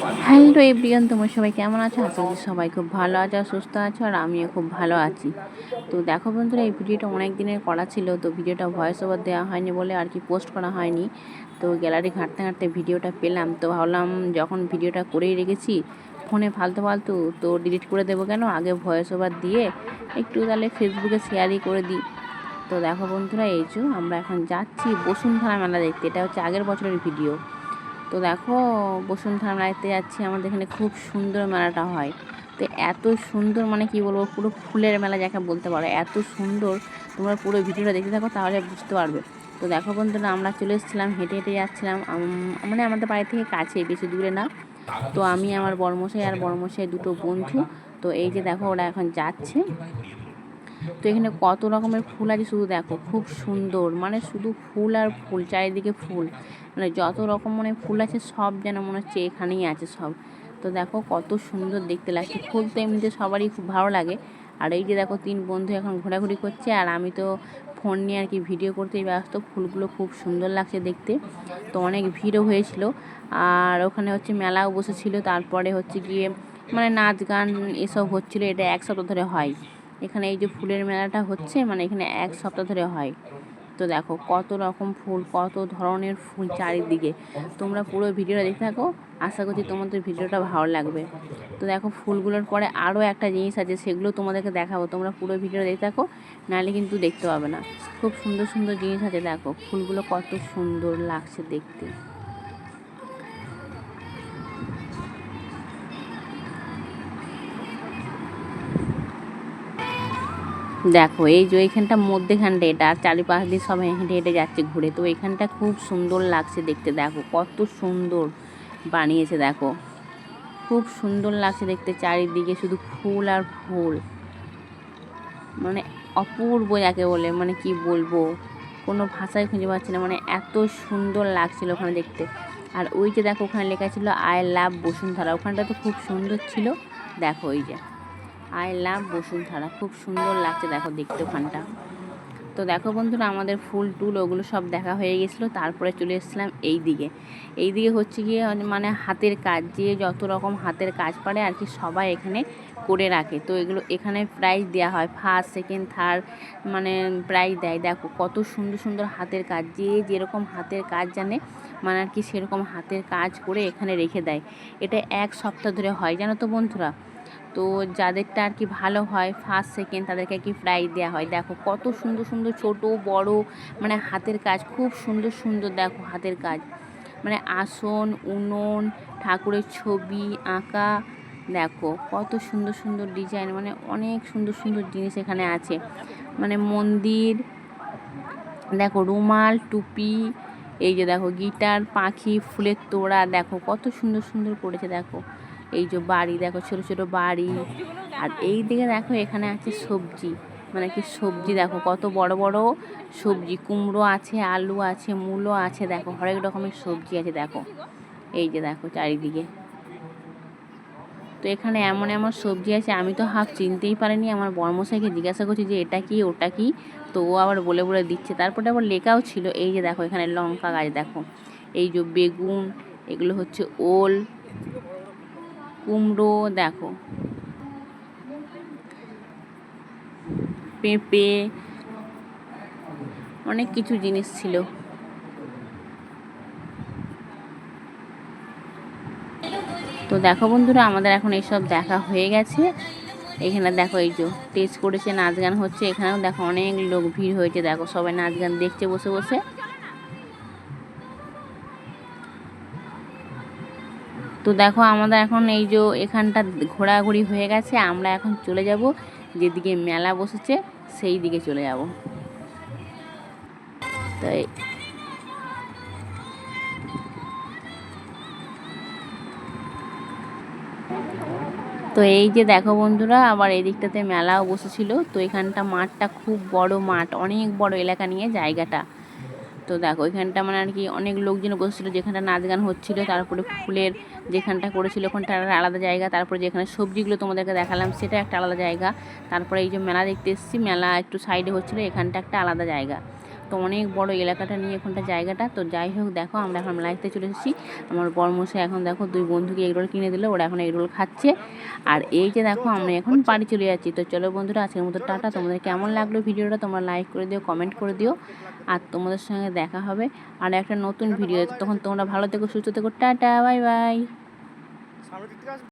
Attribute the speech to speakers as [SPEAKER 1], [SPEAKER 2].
[SPEAKER 1] Hello everyone, তোমরা সবাই কেমন আছো? আশা করছি সবাই খুব ভালো আছো আর সুস্থ আছো, আর আমিও খুব ভালো আছি। তো দেখো বন্ধুরা, এই ভিডিওটা অনেক দিনের করা ছিল, তো ভিডিওটা ভয়েস ওভার দেওয়া হয়নি বলে আর কি পোস্ট করা হয়নি। তো গ্যালারি ঘাঁটতে ঘাঁটতে ভিডিওটা পেলাম, তো ভাবলাম যখন ভিডিওটা করেই রেখেছি ফোনে ফালতু ফালতু, তো ডিলিট করে দেবো কেন, আগে ভয়েস ওভার দিয়ে একটু তাহলে ফেসবুকে শেয়ারই করে দিই। তো দেখো বন্ধুরা, এই যে আমরা এখন যাচ্ছি বসুন্ধরা মেলা দেখতে। এটা হচ্ছে আগের বছরের ভিডিও। তো দেখো, বসুন্ধরা মেলাতে যাচ্ছি, আমাদের এখানে খুব সুন্দর মেলাটা হয়। তো এত সুন্দর, মানে কি বলবো, পুরো ফুলের মেলা যাকে বলতে পারো, এত সুন্দর। তোমরা পুরো ভিডিওটা দেখতে থাকো, তাহলে বুঝতে পারবে। তো দেখো বন্ধুরা, আমরা চলে এসেছিলাম, হেঁটে হেঁটে যাচ্ছিলাম, মানে আমাদের বাড়ি থেকে কাছে, বেশি দূরে না। তো আমি, আমার বড়মশাই আর বড়মশাই দুটো বন্ধু, তো এই যে দেখো ওরা এখন যাচ্ছে। তো এখানে কত রকমের ফুল আছে শুধু দেখো, খুব সুন্দর, মানে শুধু ফুল আর ফুল, চারিদিকে ফুল, মানে যত রকম মানে ফুল আছে সব যেন মনে হচ্ছে এখানেই আছে সব। তো দেখো কত সুন্দর দেখতে লাগছে। ফুল তো এমনিতে সবারই খুব ভালো লাগে। আর এই যে দেখো, তিন বন্ধু এখন ঘোরাঘুরি করছে, আর আমি তো ফোন নিয়ে আর কি ভিডিও করতেই ব্যস্ত। ফুলগুলো খুব সুন্দর লাগছে দেখতে। তো অনেক ভিড়ও হয়েছিল, আর ওখানে হচ্ছে মেলাও বসেছিল। তারপরে হচ্ছে গিয়ে মানে নাচ গান এসব হচ্ছিলো। এটা এক সপ্তাহ ধরে হয় এখানে, এই যে ফুলের মেলাটা হচ্ছে, মানে এখানে এক সপ্তাহ ধরে হয়। তো দেখো কত রকম ফুল, কত ধরনের ফুল চারিদিকে। তোমরা পুরো ভিডিওটা দেখতে থাকো, আশা করছি তোমাদের ভিডিওটা ভালো লাগবে। তো দেখো, ফুলগুলোর পরে আরও একটা জিনিস আছে, সেগুলো তোমাদেরকে দেখাবো। তোমরা পুরো ভিডিওটা দেখতে থাকো, নাহলে কিন্তু দেখতে পাবে না। খুব সুন্দর সুন্দর জিনিস আছে, দেখো ফুলগুলো কত সুন্দর লাগছে দেখতে। দেখো এই যে এইখানটা মধ্যেখানটা, এটা আর চারিপাশ দিয়ে সব হেঁটে হেঁটে যাচ্ছে ঘুরে। তো এখানটা খুব সুন্দর লাগছে দেখতে, দেখো কত সুন্দর বানিয়েছে, দেখো খুব সুন্দর লাগছে দেখতে। চারিদিকে শুধু ফুল আর ফুল, মানে অপূর্ব যাকে বলে, মানে কি বলবো, কোনো ভাষায় খুঁজে পাচ্ছি না, মানে এত সুন্দর লাগছিল ওখানে দেখতে। আর ওই যে দেখো, ওখানে লেখা ছিল আই লাভ বসুন্ধরা, ওখানটা তো খুব সুন্দর ছিল। দেখো ওই যে আই লাভ বসুন্ধরা, খুব সুন্দর লাগছে দেখো দেখতে ওখানটা। তো দেখো বন্ধুরা, আমাদের ফুল টুল ওগুলো সব দেখা হয়ে গেছিলো। তারপরে চলে এসেছিলাম এই দিকে। এই দিকে হচ্ছে গিয়ে মানে হাতের কাজ, যে যত রকম হাতের কাজ পারে আর কি সবাই এখানে করে রাখে। তো এগুলো এখানে প্রাইজ দেওয়া হয়, ফার্স্ট সেকেন্ড থার্ড, মানে প্রাইজ দেয়। দেখো কত সুন্দর সুন্দর হাতের কাজ, যে যেরকম হাতের কাজ জানে মানে আর কি সেরকম হাতের কাজ করে এখানে রেখে দেয়। এটা এক সপ্তাহ ধরে হয়, জানো তো বন্ধুরা। তো যাদেরটা আর কি ভালো হয় ফার্স্ট সেকেন্ড, তাদেরকে আর কি প্রাইজ দেওয়া হয়। দেখো কত সুন্দর সুন্দর ছোট বড়, মানে হাতের কাজ খুব সুন্দর সুন্দর। দেখো হাতের কাজ, মানে আসন, উনুন, ঠাকুরের ছবি আঁকা, দেখো কত সুন্দর সুন্দর ডিজাইন, মানে অনেক সুন্দর সুন্দর জিনিস এখানে আছে। মানে মন্দির, দেখো রুমাল, টুপি, এই যে দেখো গিটার, পাখি, ফুলের তোড়া, দেখো কত সুন্দর সুন্দর করেছে। দেখো এই যে বাড়ি, দেখো ছোট ছোট বাড়ি। আর এই দিকে দেখো, এখানে আছে সবজি, মানে কি সবজি, দেখো কত বড় বড় সবজি, কুমড়ো আছে, আলু আছে, মূলো আছে, দেখো হরেক রকমের সবজি আছে। দেখো এই যে দেখো চারিদিকে। তো এখানে এমন এমন সবজি আছে, আমি তো হাফ চিনতেই পারিনি। আমার বর্মশাইকে জিজ্ঞাসা করছি যে এটা কি ওটা কি, তো ও আবার বলে বলে দিচ্ছে। তারপরে আবার লেখাও ছিল, এই যে দেখো এখানে লঙ্কা গাছ, দেখো এই যে বেগুন, এগুলো হচ্ছে ওল, কুমড়ো, দেখো পেঁপে, অনেক কিছু জিনিস ছিল। তো দেখো বন্ধুরা, আমাদের এখন এইসব দেখা হয়ে গেছে। এখানে দেখো এই যে টেস্ট করেছে, নাচ গান হচ্ছে। এখানেও দেখো অনেক লোক ভিড় হয়েছে, দেখো সবাই নাচ গান দেখছে বসে বসে। তো দেখো আমাদের এখন এই যে এখানটা ঘোরাঘুরি হয়ে গেছে, আমরা এখন চলে যাব যেদিকে মেলা বসেছে সেই দিকে চলে যাব। তাই তো এই যে দেখো বন্ধুরা, আবার এই দিকটাতে মেলাও বসেছিল। তো এখানটা মাঠটা খুব বড় মাঠ, অনেক বড় এলাকা নিয়ে জায়গাটা। তো দেখো এখানটা মানে আর কি অনেক লোকজন বসেছিল, যেখানটা নাচ গান হচ্ছিলো। তারপরে ফুলের যেখানটা করেছিল ওখানটা আলাদা জায়গা। তারপরে যেখানে সবজিগুলো তোমাদেরকে দেখালাম সেটা একটা আলাদা জায়গা। তারপরে এই যে মেলা দেখতে এসেছি, মেলা একটু সাইডে হচ্ছিলো, এখানটা একটা আলাদা জায়গা। তো অনেক বড় এলাকাটা নিয়ে এখানটা জায়গাটা। তো যাই হোক দেখো আমরা এখন মেলাতে চলে এসেছি। আমার বরমশাই এখন দেখো 2 বন্ধুকে এগরোল কিনে দিল, ওরা এখন এগরোল খাচ্ছে। আর এই যে দেখো আমরা এখন বাড়ি চলে যাচ্ছি। তো চলো বন্ধুরা, আজকের মতো টাটা। তোমাদের কেমন লাগলো ভিডিওটা তোমরা লাইক করে দিও, কমেন্ট করে দিও। আর তোমাদের সঙ্গে দেখা হবে আর একটা নতুন ভিডিও। তখন তোমরা ভালো থেকো, সুস্থ থেকো, টাটা, বাই বাই।